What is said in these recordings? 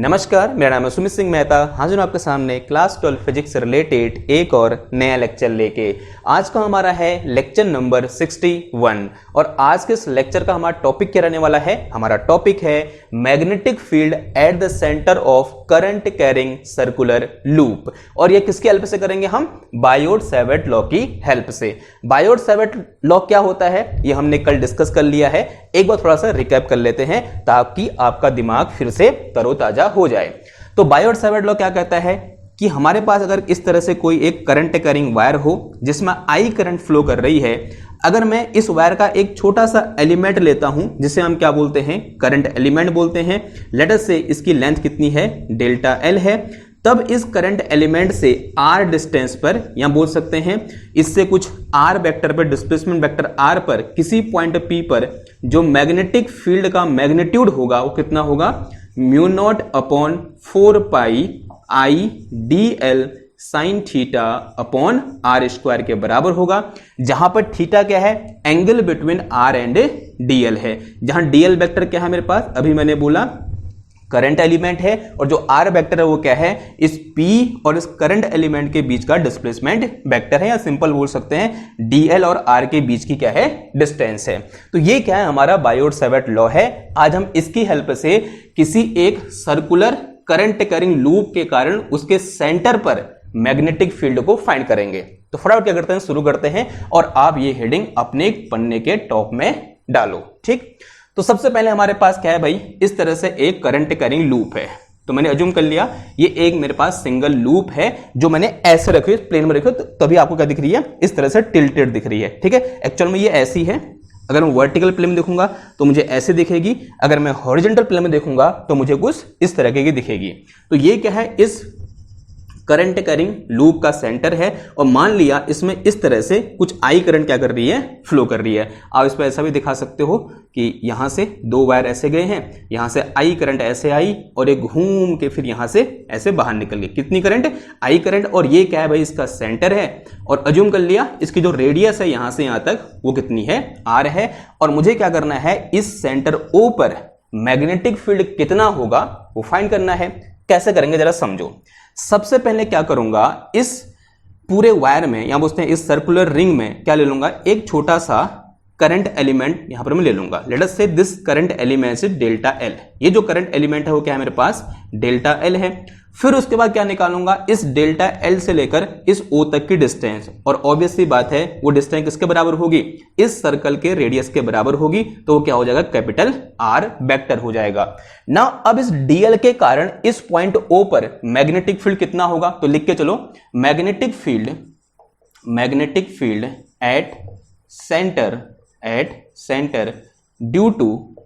नमस्कार, मेरा नाम है सुमित सिंह मेहता। हाजिर हूं आपके सामने क्लास 12 फिजिक्स से रिलेटेड एक और नया लेक्चर लेके। आज का हमारा है लेक्चर नंबर 61 और आज के इस लेक्चर का हमारा टॉपिक क्या रहने वाला है? हमारा टॉपिक है magnetic field at the centre of current carrying circular loop. और ये किसकी हेल्प से करेंगे? हम बायोट-सैवर्ट लॉ की हेल्प से। बायोट-सैवर्ट लॉ क्या होता है ये हमने कल डिस्कस कर लिया है, एक बार थोड़ा सा रिकैप कर लेते हैं ताकि आपका दिमाग फिर से तरोताजा हो जाए। तो बायोट-सैवर्ट लॉ क्या कहता है कि हमारे पास अगर इस तरह से कोई एक करंट कैरिंग वायर हो जिसमें आई करंट फ्लो कर रही है, अगर मैं इस वायर का एक छोटा सा एलिमेंट लेता हूं जिसे हम क्या बोलते हैं? करंट एलिमेंट बोलते हैं। लेट अस से इसकी लेंथ कितनी है? डेल्टा एल है। तब इस करंट एलिमेंट से आर डिस्टेंस पर, या बोल सकते हैं इससे कुछ आर वेक्टर पर, डिस्प्लेसमेंट वेक्टर आर पर, किसी पॉइंट पी पर जो मैग्नेटिक फील्ड का मैग्नीट्यूड होगा वो कितना होगा? Mu naught upon 4 pi I d l sine theta upon r square के बराबर होगा, जहां पर थीटा क्या है? Angle between r and dl है। जहां डीएल वेक्टर क्या है मेरे पास? अभी मैंने बोला करंट एलिमेंट है, और जो आर वेक्टर है वो क्या है? इस P और इस करंट एलिमेंट के बीच का डिस्प्लेसमेंट वेक्टर है, या सिंपल बोल सकते हैं डीएल और आर के बीच की क्या है? डिस्टेंस है। तो ये क्या है? हमारा बायोट-सैवर्ट लॉ है। आज हम इसकी हेल्प से किसी एक सर्कुलर करंट कैरिंग लूप के कारण उसके सेंटर पर मैग्नेटिक फील्ड को फाइंड करेंगे। तो फटाफट क्या करते हैं, शुरू करते हैं, और आप ये हेडिंग अपने पन्ने के टॉप में डालो। ठीक, तो सबसे पहले हमारे पास क्या है भाई? इस तरह से एक करंट कैरिंग लूप है। तो मैंने अज्यूम कर लिया ये एक मेरे पास सिंगल लूप है जो मैंने ऐसे रखी, प्लेन में रखी, तो तभी आपको क्या दिख रही है? इस तरह से टिल्टेड दिख रही है। ठीक है, एक्चुअल में ये ऐसी है। अगर मैं वर्टिकल प्लेन में देखूंगा तो मुझे ऐसे दिखेगी, अगर मैं हॉरिजॉन्टल प्लेन में देखूंगा तो मुझे कुछ इस तरह की दिखेगी। तो ये क्या है? इस करंट कैरिंग लूप का सेंटर है, और मान लिया इसमें इस तरह से कुछ आई करंट क्या कर रही है? फ्लो कर रही है। आप इस पर ऐसा भी दिखा सकते हो कि यहां से दो वायर ऐसे गए हैं, यहां से आई करंट ऐसे आई और एक घूम के फिर यहां से ऐसे बाहर निकल गई। कितनी करंट? I current. और ये क्या है भाई? इसका सेंटर है, और अज्यूम कर लिया इसकी जो रेडियस है यहां से यहां तक वो कितनी है? आर है। और मुझे क्या करना है? इस सेंटर ओ पर मैग्नेटिक फील्ड कितना होगा वो फाइंड करना है। कैसे करेंगे जरा समझो। सबसे पहले क्या करूंगा, इस पूरे वायर में, या बोलते हैं इस सर्कुलर रिंग में क्या ले लूंगा? एक छोटा सा करंट एलिमेंट यहां पर मैं ले लूंगा। लेट अस से this current element is delta L. ये जो करंट एलिमेंट है वो क्या है मेरे पास? डेल्टा एल है। फिर उसके बाद क्या निकालूंगा? इस डेल्टा एल से लेकर इस ओ तक की डिस्टेंस, और ऑब्वियसली बात है वो डिस्टेंस किसके बराबर होगी? इस सर्कल के रेडियस के बराबर होगी। तो वो क्या हो जाएगा? कैपिटल आर वेक्टर हो जाएगा ना। अब इस डीएल के कारण इस पॉइंट ओ पर मैग्नेटिक फील्ड कितना होगा? तो लिख के चलो, magnetic field at centre due to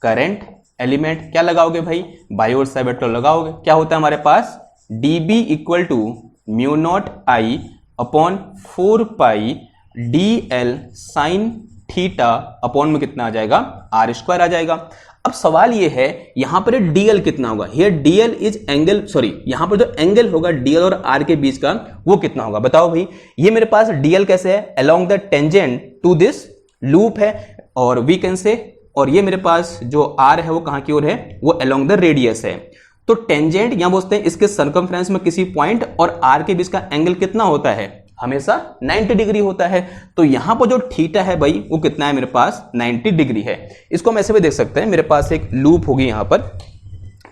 current element क्या लगाओगे भाई? बायोट-सैवर्ट लॉ लगाओगे। क्या होता है हमारे पास? dB equal to mu naught I upon 4 pi d l sine theta upon में कितना आ जाएगा? आर स्क्वायर आ जाएगा। अब सवाल ये है यहां पर डीएल कितना होगा? Here DL is angle, sorry यहां पर जो एंगल होगा डीएल और आर के बीच का वो कितना होगा? बताओ भाई। ये मेरे पास डीएल कैसे है? Along the tangent to this loop है, और वी कैन से, और ये मेरे पास जो आर है वो कहां की ओर है? वो अलोंग द रेडियस है। तो टेंजेंट या बोलते हैं इसके सर्कमफ्रेंस में किसी पॉइंट और आर के बीच का एंगल कितना होता है? हमेशा 90 डिग्री होता है। तो यहां पर जो थीटा है भाई वो कितना है मेरे पास? 90 डिग्री है। इसको हम ऐसे भी देख सकते हैं, मेरे पास एक लूप होगी यहां पर।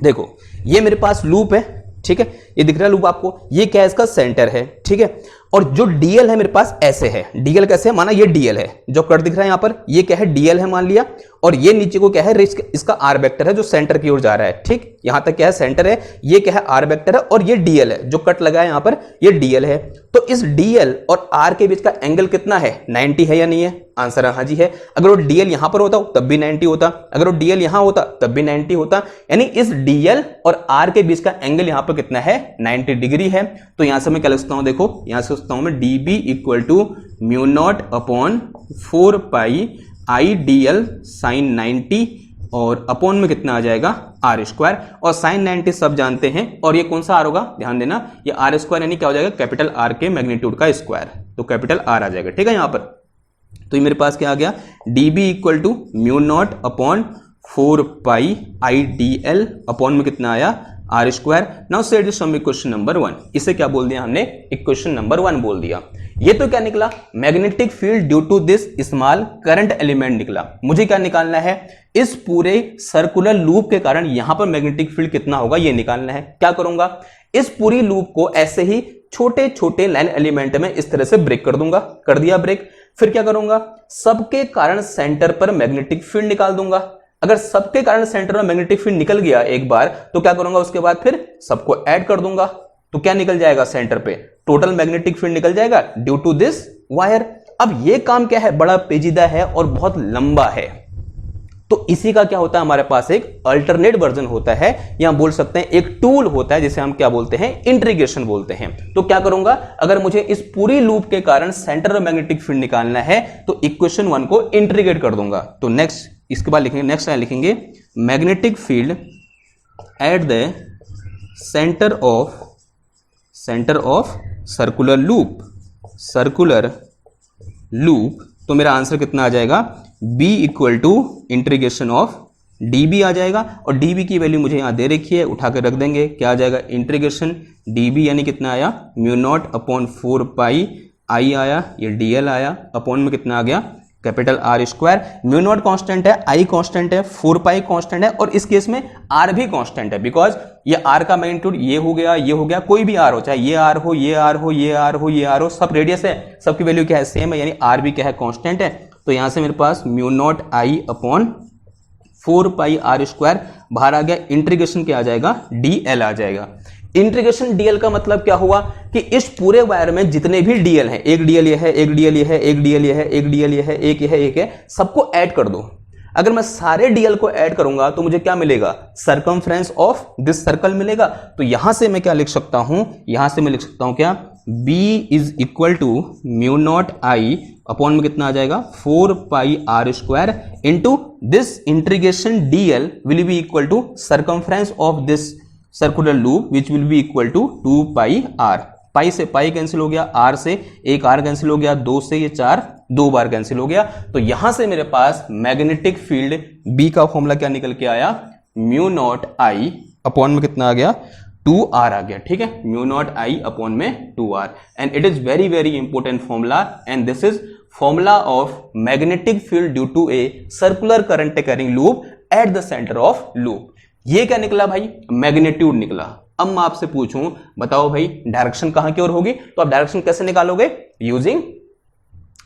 देखो ये मेरे पास लूप है, ठीक है, ये दिख रहा है लूप आपको। ये क्या है? इसका सेंटर है, ठीक है। और जो डीएल है मेरे पास ऐसे है। डीएल कैसे है? माना ये डीएल है, जो कट दिख रहा है यहां पर, ये क्या है? डीएल है मान लिया। और ये नीचे को क्या है? इसका आर वेक्टर है जो सेंटर की ओर जा रहा है। ठीक, यहां तक क्या है? सेंटर है। ये क्या है? आर वेक्टर है, और ये डीएल है जो कट लगा है यहां पर, ये डीएल है। तो इस डीएल और आर के बीच का एंगल कितना है? 90 है या नहीं है? आंसर हाँ जी है। अगर वो डीएल यहां पर होता तब भी 90 होता, अगर वो डीएल यहां होता तब भी 90 होता। यानी इस डीएल और आर के बीच का एंगल यहां पर कितना है? 90 डिग्री है। तो यहां से मैं क्या लिख सकता हूं? देखो यहां से लिखता हूं मैं dB equal to mu naught upon 4 pi I d l sine 90, और अपॉन में कितना आ जाएगा? Are square. और साइन 90 सब जानते हैं, और ये कौन सा आर होगा? ध्यान देना, ये आर स्क्वायर यानी क्या हो जाएगा? कैपिटल आर के मैग्नीट्यूड का स्क्वायर। तो कैपिटल आर आ जाएगा। ठीक है, यहां पर तो ये मेरे पास क्या आ गया? dB equal to mu naught upon 4 pi I d l upon में कितना आया r square. Now set this from equation number 1। इसे क्या बोल दिया हमने, इक्वेशन नंबर 1 बोल दिया। ये तो क्या निकला, magnetic field due to this small current element निकला। मुझे क्या निकालना है, इस पूरे सर्कुलर लूप के कारण यहां पर मैग्नेटिक फील्ड कितना होगा ये निकालना है। क्या करूंगा, इस पूरी लूप को ऐसे ही छोटे छोटे लाइन एलिमेंट में इस तरह से ब्रेक कर दूंगा, कर दिया ब्रेक। फिर क्या करूंगा, सबके कारण सेंटर पर मैग्नेटिक फील्ड निकाल दूंगा। अगर सबके कारण सेंटर में मैग्नेटिक फील्ड निकल गया एक बार, तो क्या करूंगा, उसके बाद फिर सबको ऐड कर दूंगा। तो क्या निकल जाएगा, सेंटर पे टोटल मैग्नेटिक फील्ड निकल जाएगा ड्यू टू दिस वायर। अब ये काम क्या है, बड़ा पेचीदा है और बहुत लंबा है। तो इसी का क्या होता है, हमारे पास एक अल्टरनेट वर्जन होता है, या बोल सकते हैं एक टूल होता है जिसे हम क्या बोलते हैं, इंटीग्रेशन बोलते हैं। तो क्या करूंगा, अगर मुझे इस पूरी लूप के कारण सेंटर में मैग्नेटिक फील्ड निकालना है तो इक्वेशन 1 को इंटीग्रेट कर दूंगा। तो नेक्स्ट, इसके बाद लिखेंगे, नेक्स्ट लाइन लिखेंगे, magnetic field at the centre of circular loop. तो मेरा आंसर कितना आ जाएगा, b equal to integration of db आ जाएगा। और db की वैल्यू मुझे यहां दे रखी है, उठा कर रख देंगे। क्या आ जाएगा, इंटीग्रेशन db यानी कितना आया, म्यू नॉट अपॉन 4 पाई आई आया, ये dl आया, अपॉन में कितना आ गया, capital R square. Mu naught constant है, आई कांस्टेंट है, 4 पाई कांस्टेंट है, और इस केस में आर भी कांस्टेंट है, बिकॉज ये आर का मैग्नीट्यूड ये हो गया, कोई भी आर हो, चाहे ये आर हो, ये आर हो, ये आर हो, ये आर हो, सब रेडियस है, सबकी वैल्यू क्या है, सेम है, यानी आर भी क्या है, कांस्टेंट है। तो यहां से मेरे पास म्यू नॉट आई अपॉन 4 पाई आर स्क्वायर बाहर आ गया। इंटीग्रेशन क्या आ जाएगा, डीएल आ जाएगा। इंटीग्रेशन डीएल का मतलब क्या हुआ कि इस पूरे वायर में जितने भी डीएल हैं, एक डीएल ये है, एक डीएल ये है, एक डीएल ये है, एक डीएल ये है, एक ये है, एक है, सबको ऐड कर दो। अगर मैं सारे डीएल को ऐड करूंगा तो मुझे क्या मिलेगा, सर्कमफ्रेंस ऑफ दिस सर्कल मिलेगा। तो यहां से मैं क्या लिख सकता हूं, यहां से मैं लिख सकता हूं क्या, b इज equal to mu naught I upon में कितना आ जाएगा, 4 pi r square into this integration d l will be equal to circumference of this circular loop which will be equal to 2 pi r. Pi से pi cancel हो गया, are से एक are cancel हो गया, 2 से ये 4 2 बार कैंसिल हो गया। तो यहां से मेरे पास मैग्नेटिक फील्ड बी का फॉर्मूला क्या निकल के आया, म्यू नॉट आई अपॉन में कितना आ गया, 2r आ गया। ठीक है, म्यू नॉट आई अपॉन में 2r, and it is very very important formula, and this is formula of magnetic field due to a circular current carrying loop at the centre of loop. ये क्या निकला भाई, magnitude निकला। अब मैं आपसे पूछूं, बताओ भाई डायरेक्शन कहां की ओर होगी, तो आप डायरेक्शन कैसे निकालोगे, using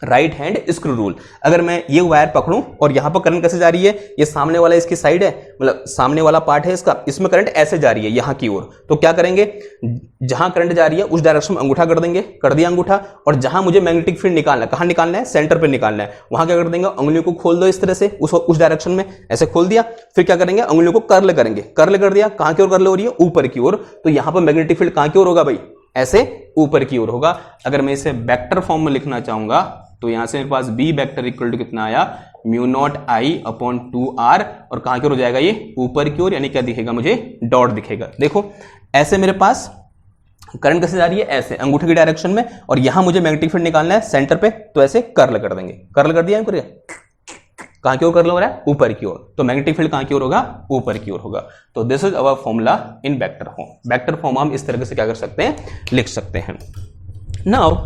right hand screw rule. अगर मैं ये वायर पकड़ूं और यहां पर करंट कैसे जा रही है, ये सामने वाला इसकी साइड है, मतलब सामने वाला पार्ट है इसका, इसमें करंट ऐसे जा रही है यहां की ओर। तो क्या करेंगे, जहां करंट जा रही है उस डायरेक्शन में अंगूठा कर देंगे, कर दिया अंगूठा, और जहां मुझे मैग्नेटिक फील्ड निकालना है, कहां निकालना है, सेंटर पे निकालना है, वहां क्या कर देंगे, उंगलियों को खोल दो इस तरह से, उस डायरेक्शन में ऐसे खोल दिया। फिर क्या करेंगे, उंगलियों को कर्ल करेंगे, कर्ल कर दिया, कहां की ओर कर्ल हो रही है, ऊपर की ओर। तो यहां पर मैग्नेटिक फील्ड कहां की ओर होगा भाई, ऐसे ऊपर की ओर होगा। अगर मैं इसे वेक्टर फॉर्म में लिखना चाहूंगा तो यहां से मेरे पास b वेक्टर इक्वल टू कितना आया, म्यू नॉट आई अपॉन 2r, और कहां की ओर हो जाएगा, ये ऊपर की ओर, यानी क्या दिखेगा मुझे, डॉट दिखेगा। देखो ऐसे मेरे पास करंट कैसे जा रही है, ऐसे अंगूठे की डायरेक्शन में, और यहां मुझे मैग्नेटिक फील्ड निकालना है सेंटर पे, तो ऐसे कर्ल कर देंगे, कर्ल कर दिया, कहां की ओर कर्ल हो रहा है, ऊपर की ओर। तो मैग्नेटिक फील्ड कहां की ओर होगा, ऊपर की ओर होगा। तो this is our formula in vector form. Vector form हम इस तरीके से क्या कर सकते हैं, लिख सकते हैं। नाउ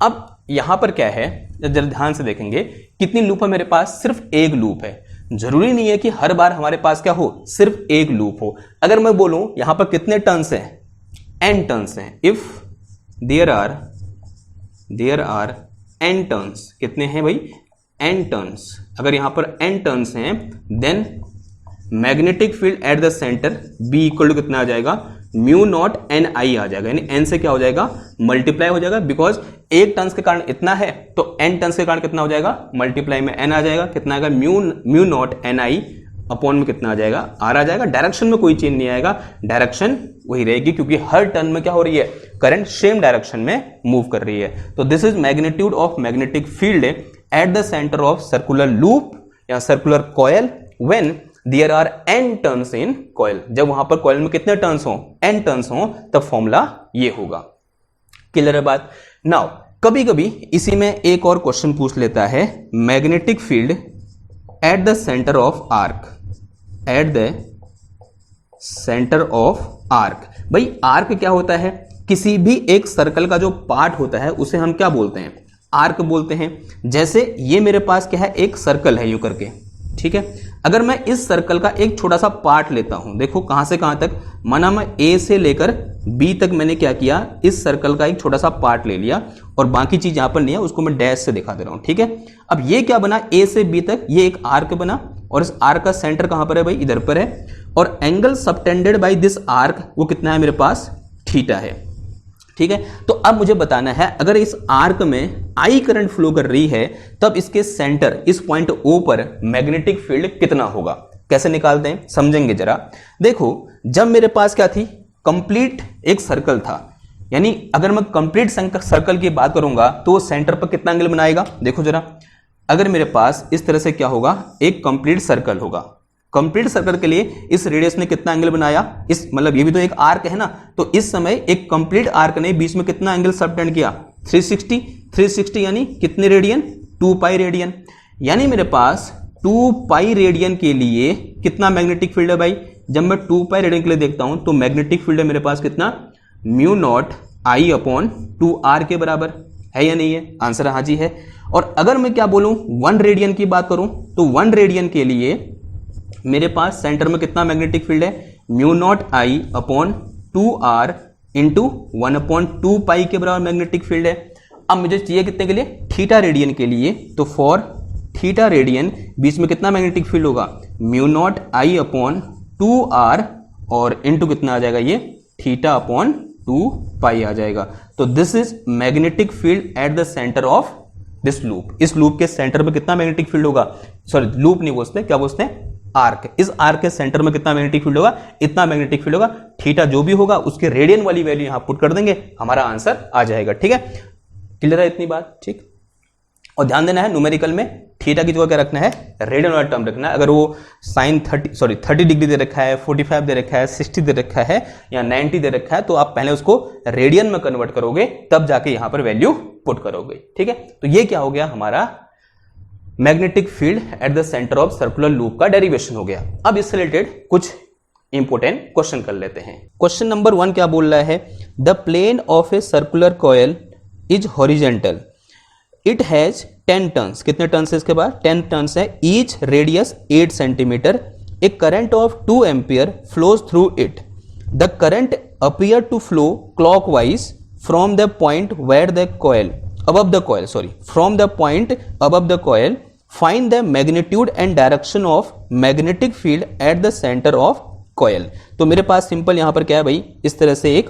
अब यहां पर क्या है, जरा ध्यान से देखेंगे, कितनी लूप है मेरे पास, सिर्फ एक लूप है। जरूरी नहीं है कि हर बार हमारे पास क्या हो, सिर्फ एक लूप हो। अगर मैं बोलूं यहां पर कितने टर्न्स हैं, n टर्न्स हैं, if there are n turns, कितने हैं भाई, n टर्न्स। अगर यहां पर n टर्न्स हैं, then magnetic field at the centre b equal to कितना आ जाएगा, म्यू नॉट एन आई आ जाएगा, यानी n से क्या हो जाएगा, मल्टीप्लाई हो जाएगा, बिकॉज एक टर्न्स के कारण इतना है, तो n टर्न्स के कारण कितना हो जाएगा, मल्टीप्लाई में n आ जाएगा, कितना आएगा, म्यू नॉट एन आई अपॉन में कितना आ जाएगा, r आ जाएगा। डायरेक्शन में कोई चेंज नहीं आएगा, डायरेक्शन वही रहेगी, क्योंकि हर टर्न में क्या हो रही है, करंट सेम डायरेक्शन में मूव कर रही है। तो this is magnitude of magnetic field at the centre of circular loop या circular coil when there are n turns in coil. जब वहां पर कॉयल में कितने टर्न्स हो, n टर्न्स हो, तब फॉर्मूला ये होगा। क्लियर है बात। नाउ कभी कभी इसी में एक और क्वेश्चन पूछ लेता है, magnetic field at the centre of arc, eight the centre of arc. भाई आर्क क्या होता है, किसी भी एक सर्कल का जो पार्ट होता है उसे हम क्या बोलते हैं, आर्क बोलते हैं। जैसे ये मेरे पास क्या है, एक सर्कल है यूं करके, ठीक है। अगर मैं इस सर्कल का एक छोटा सा पार्ट लेता हूं, देखो कहां से कहां तक, माना मैं ए से लेकर बी तक मैंने क्या किया, इस सर्कल का एक छोटा सा पार्ट ले लिया और बाकी चीज यहां पर नहीं है, उसको मैं डैश से दिखा दे रहा हूं, ठीक है। अब ये क्या बना, ए से बी तक ये एक आर्क बना और इस आर्क का सेंटर कहां पर है भाई, इधर पर है। और angle subtended by this arc वो कितना है मेरे पास, थीटा है, ठीक है। तो अब मुझे बताना है, अगर इस आर्क में आई करंट फ्लो कर रही है तब इसके सेंटर, इस पॉइंट ओ पर मैग्नेटिक फील्ड कितना होगा। कैसे निकालते हैं समझेंगे जरा। देखो जब मेरे पास क्या थी, कंप्लीट एक सर्कल था, यानी अगर मैं कंप्लीट सर्कल की बात करूंगा तो सेंटर पर कितना एंगल बनाएगा। देखो जरा, अगर मेरे पास इस तरह से क्या होगा, एक कंप्लीट सर्कल होगा, कंप्लीट सर्कल के लिए इस रेडियस ने कितना एंगल बनाया, इस मतलब ये भी तो एक आर्क है ना, तो इस समय एक कंप्लीट आर्क ने बीच में कितना एंगल सबटेंड किया, 360 यानी कितने रेडियन, 2 पाई रेडियन। यानी मेरे पास 2 पाई रेडियन के लिए कितना मैग्नेटिक फील्ड है भाई, जब मैं 2 पाई रेडियन के लिए देखता हूं तो मैग्नेटिक फील्ड है मेरे पास कितना, म्यू नॉट आई अपॉन 2r के बराबर है या नहीं है, आंसर हाँ जी है। और अगर मैं क्या बोलूं 1 रेडियन की बात करूं तो 1 रेडियन के लिए मेरे पास सेंटर में कितना मैग्नेटिक फील्ड है, म्यू नॉट आई अपॉन 2r इंटू 1/2 पाई के बराबर मैग्नेटिक फील्ड है। अब मुझे चाहिए कितने के लिए, थीटा रेडियन के लिए, तो फॉर थीटा रेडियन बीच में कितना मैग्नेटिक फील्ड होगा, म्यू नॉट आई अपॉन 2r और इंटू कितना आ जाएगा, ये थीटा अपॉन 2 पाई आ जाएगा। तो this is magnetic field at the centre of this loop. इस लूप के सेंटर में कितना मैग्नेटिक फील्ड होगा, सॉरी लूप नहीं बोलते, क्या बोलते हैं, आर्क। इस आर्क के सेंटर में कितना मैग्नेटिक फील्ड होगा, इतना मैग्नेटिक फील्ड होगा। थीटा जो भी होगा उसके रेडियन वाली वैल्यू यहां पुट कर देंगे, हमारा आंसर आ जाएगा, ठीक है। क्लियर है इतनी बात, ठीक। और ध्यान देना है न्यूमेरिकल में थीटा की जगह क्या रखना है, रेडियन वाला टर्म रखना है। अगर वो साइन 30 डिग्री दे रखा है, 45 दे रखा है, 60 दे रखा है या 90 दे रखा है, तो आप पहले उसको रेडियन में कन्वर्ट करोगे तब जाके यहां पर वैल्यू पुट करोगे, ठीक है। तो ये क्या हो गया, हमारा magnetic field at the centre of circular loop का डेरिवेशन हो गया। अब इससे रिलेटेड कुछ इंपोर्टेंट क्वेश्चन कर लेते हैं। क्वेश्चन नंबर 1 क्या बोल रहा है, the plane of a circular coil is horizontal, it has 10 turns, कितने टर्न्स है इसके बाद, 10 टर्न्स है, each radius 8 centimetre, a current of 2 ampere flows through it, the current appear to flow clockwise from the point where the coil above the coil, sorry, from the point above the coil, find the magnitude and direction of magnetic field at the center of coil। तो मेरे पास simple यहां पर क्या है भाई, इस तरह से एक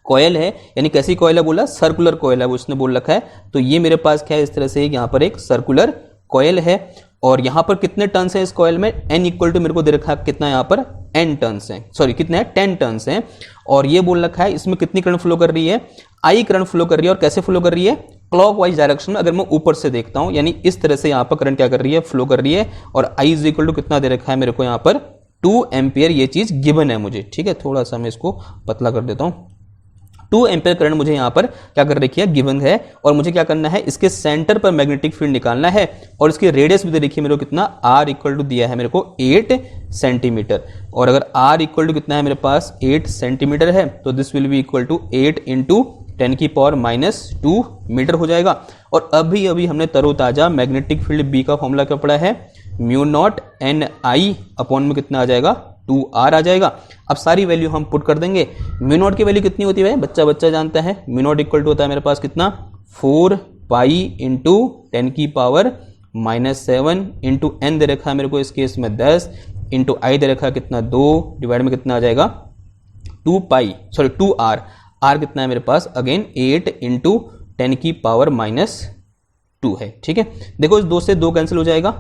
कॉयल है, यानी कैसी कॉयल है बोला, सर्कुलर कॉयल है, वो उसने बोल रखा है। तो ये मेरे पास क्या है, इस तरह से यहां पर एक सर्कुलर कॉयल है और यहां पर कितने टर्न्स हैं इस कॉयल में, n इक्वल टू मेरे को दे रखा है कितना, यहां पर n टर्न्स हैं, सॉरी कितने हैं, 10 टर्न्स हैं। और ये बोल रखा है इसमें कितनी करंट फ्लो कर रही है, आई करंट फ्लो कर रही है। और कैसे फ्लो कर रही है, क्लॉकवाइज डायरेक्शन में। अगर मैं ऊपर से देखता हूं यानी इस तरह से यहां पर करंट क्या कर रही है, फ्लो कर रही है। और आई इज इक्वल टू कितना दे रखा है मेरे को यहां पर 2 एम्पियर, ये चीज गिवन है मुझे, ठीक है। थोड़ा सा मैं इसको पतला कर देता हूं, 2 एम्पियर करंट मुझे यहां पर क्या कर रखी है, गिवन है। और मुझे क्या करना है, इसके सेंटर पर मैग्नेटिक फील्ड निकालना है और इसकी रेडियस भी दे रखी है मेरे को कितना, r इक्वल टू दिया है मेरे को 8 सेंटीमीटर। और अगर r इक्वल टू कितना है मेरे पास 8 सेंटीमीटर है, तो this will be equal to 8 into 10 की पावर -2 मीटर हो जाएगा। और अभी हमने तरोताजा मैग्नेटिक फील्ड B का फॉर्मूला क्या पड़ा है, म्यू नॉट एन आई अपॉन में कितना आ जाएगा, 2r आ जाएगा। अब सारी वैल्यू हम पुट कर देंगे। म्यू नॉट की वैल्यू कितनी होती है, बच्चा जानता है, म्यू नॉट इक्वल टू होता है मेरे पास कितना, 4 पाई इंटू 10 की पावर -7 इंटू n दे रखा है मेरे को इस केस में 10 इंटू आई दे रखा है कितना 2 डिवाइड में कितना आ जाएगा 2r, r कितना है मेरे पास अगेन 8 इंटू 10 की पावर -2 है, ठीक है। देखो इस 2 से 2 कैंसिल हो जाएगा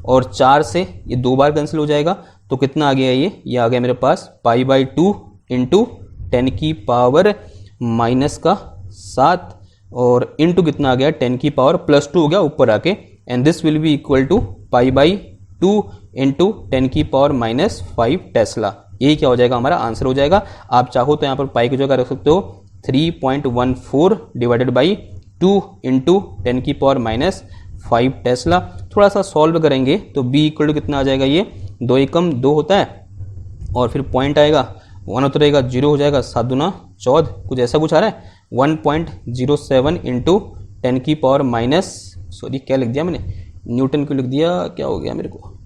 और 4 से ये 2 बार कैंसिल हो जाएगा, तो कितना आ गया ये आ गया मेरे पास π/2 इंटू 10 की पावर -7 और इंटू कितना आ गया 10 की पावर +2 हो गया ऊपर आके, and this will be equal to π/2 into 10 की पावर -5 टेस्ला। ये क्या हो जाएगा, हमारा आंसर हो जाएगा। आप चाहो तो यहाँ पर पाई की जगह रख सकते हो 3.14 डिवाइडेड बाई 2 इंटू 10 की पावर -5 टेस्ला। थोड़ा सा सॉल्व करेंगे तो b इक्वल टू कितना आ जाएगा, ये 2 एकम 2 होता है और फिर पॉइंट आएगा 1 उतरेगा 0 हो जाएगा, 7 दूना 14, कुछ ऐसा कुछ आ रहा है। 1.07 इंटू 10 की पावर माइनस, सॉरी क्या लिख दिया मैंने, न्यूटन क्यों लिख दिया, क्या हो गया मेरे को,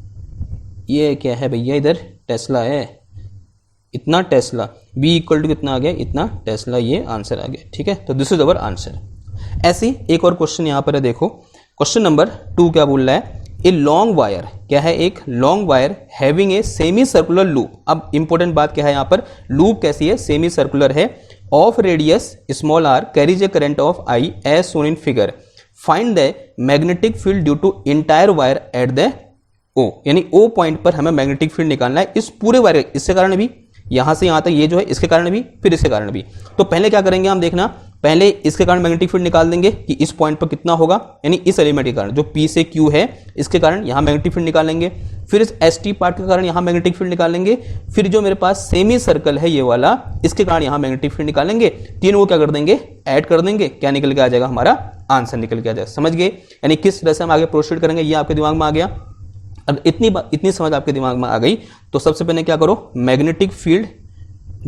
ये क्या है भैया, इधर टेस्ला है, इतना टेस्ला, b इक्वल टू कितना आ गया, इतना टेस्ला, ये आंसर आ गया। ठीक है, तो दिस इज अवर आंसर। ऐसे एक और क्वेश्चन यहाँ पर है, देखो क्वेश्चन नंबर 2 क्या बोल रहा है, ए लॉन्ग वायर, क्या है, एक long wire having a semi circular loop. अब इंपॉर्टेंट बात क्या है यहाँ पर, लूप कैसी है, सेमी सर्कुलर है, of radius small r carries a current of I as shown in figure, find the magnetic field due to entire wire at the O, यानी O पॉइंट पर हमें मैग्नेटिक फील्ड निकालना है इस पूरे वायर, इसके कारण भी, यहां से यहां तक ये जो है इसके कारण भी, फिर इसके कारण भी। तो पहले क्या करेंगे हम, देखना पहले इसके कारण मैग्नेटिक फील्ड निकाल देंगे कि इस पॉइंट पर कितना होगा, यानी इस एलिमेंट के कारण जो P से Q है इसके कारण यहां मैग्नेटिक फील्ड निकालेंगे, फिर इस ST पार्ट के कारण यहां मैग्नेटिक फील्ड निकालेंगे, फिर जो मेरे पास सेमी सर्कल है ये वाला, इसके कारण यहां मैग्नेटिक फील्ड निकालेंगे, तीनों को क्या कर देंगे, ऐड कर देंगे, क्या निकल के आ जाएगा, हमारा आंसर निकल के आ जाएगा। समझ गए, यानी किस तरह से हम आगे प्रोसीड करेंगे, ये आपके दिमाग में आ गया। अगर इतनी समझ आपके दिमाग में आ गई तो सबसे पहले क्या करो, magnetic field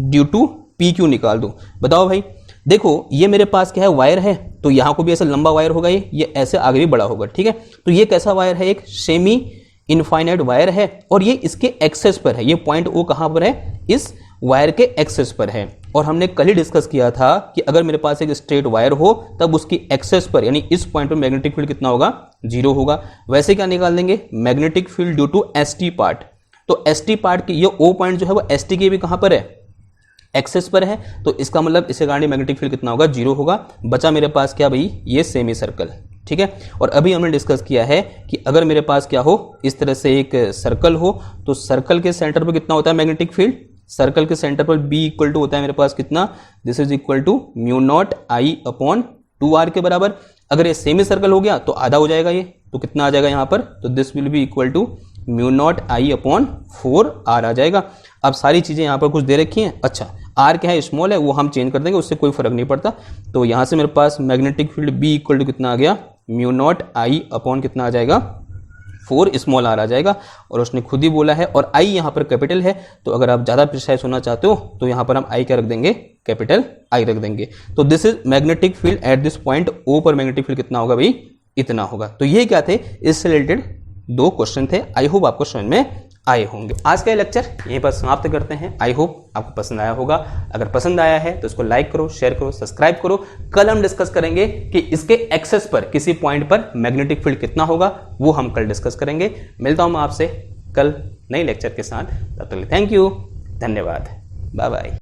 due to PQ निकाल दो। बताओ भाई, देखो ये मेरे पास क्या है, वायर है, तो यहां को भी ऐसा लंबा वायर होगा, ये ऐसे आगे भी बड़ा होगा। ठीक है, तो ये कैसा वायर है, एक सेमी इनफाइनाइट वायर है और ये इसके एक्सेस पर है, ये पॉइंट O कहां पर है, इस वायर के एक्सेस पर है। और हमने कल ही डिस्कस किया था कि अगर मेरे पास एक स्ट्रेट वायर हो तब उसकी एक्सेस पर यानी इस पॉइंट पर मैग्नेटिक फील्ड कितना होगा, 0 होगा। वैसे क्या निकाल देंगे, magnetic field due to ST part, तो ST पार्ट की ये O पॉइंट जो है वो ST के भी कहां पर है, एक्सेस पर है, तो इसका मतलब इसके कारण मैग्नेटिक फील्ड कितना होगा, 0 होगा। बचा मेरे पास क्या भाई, ये सेमी सर्कल। ठीक है, और अभी हमने डिस्कस किया है कि अगर मेरे पास क्या हो, इस तरह से एक सर्कल हो, तो सर्कल के सेंटर पर कितना होता है मैग्नेटिक फील्ड, सर्कल के सेंटर पर B इक्वल टू होता है मेरे पास कितना, this is equal to mu naught I upon 2R के बराबर। अगर ये सेमी सर्कल हो गया तो आधा हो जाएगा ये, तो कितना आ जाएगा यहाँ पर, तो this will be equal to mu naught I upon 4R आ जाएगा। अब सारी चीजें यहाँ पर कुछ दे रखी हैं, अच्छा R क्या है, स्मॉल है, वो हम चेंज कर देंगे, उससे कोई फर्क नहीं पड़ता। तो यहाँ से मेरे पास magnetic field B equal to कितना आ गया, म्यू नॉट I अपॉन कितना आ जाएगा, 4 स्मॉल R आ जाएगा। और उसने खुद ही बोला है, और I यहाँ पर कैपिटल है, तो अगर आप ज़्यादा प्रिसाइज होना चाहते हो तो यहाँ पर हम I क्या रख देंगे, कैपिटल I रख देंगे। तो this is magnetic field at this point O पर मैग्नेटिक फील्ड कितना होगा भाई, इतना होगा। तो ये क्या थे, इससे रिलेटेड 2 क्वेश्चन थे। आई होप आपको समझ में आए होंगे। आज का ये लेक्चर यहीं पर समाप्त करते हैं। आई होप आपको पसंद आया होगा। अगर पसंद आया है तो इसको लाइक करो, शेयर करो, सब्सक्राइब करो। कल हम डिस्कस करेंगे कि इसके एक्सेस पर किसी पॉइंट पर मैग्नेटिक फील्ड कितना होगा, वो हम कल डिस्कस करेंगे। मिलता हूं मैं आपसे कल नई लेक्चर के साथ। तब तक थैंक यू, धन्यवाद, बाय बाय।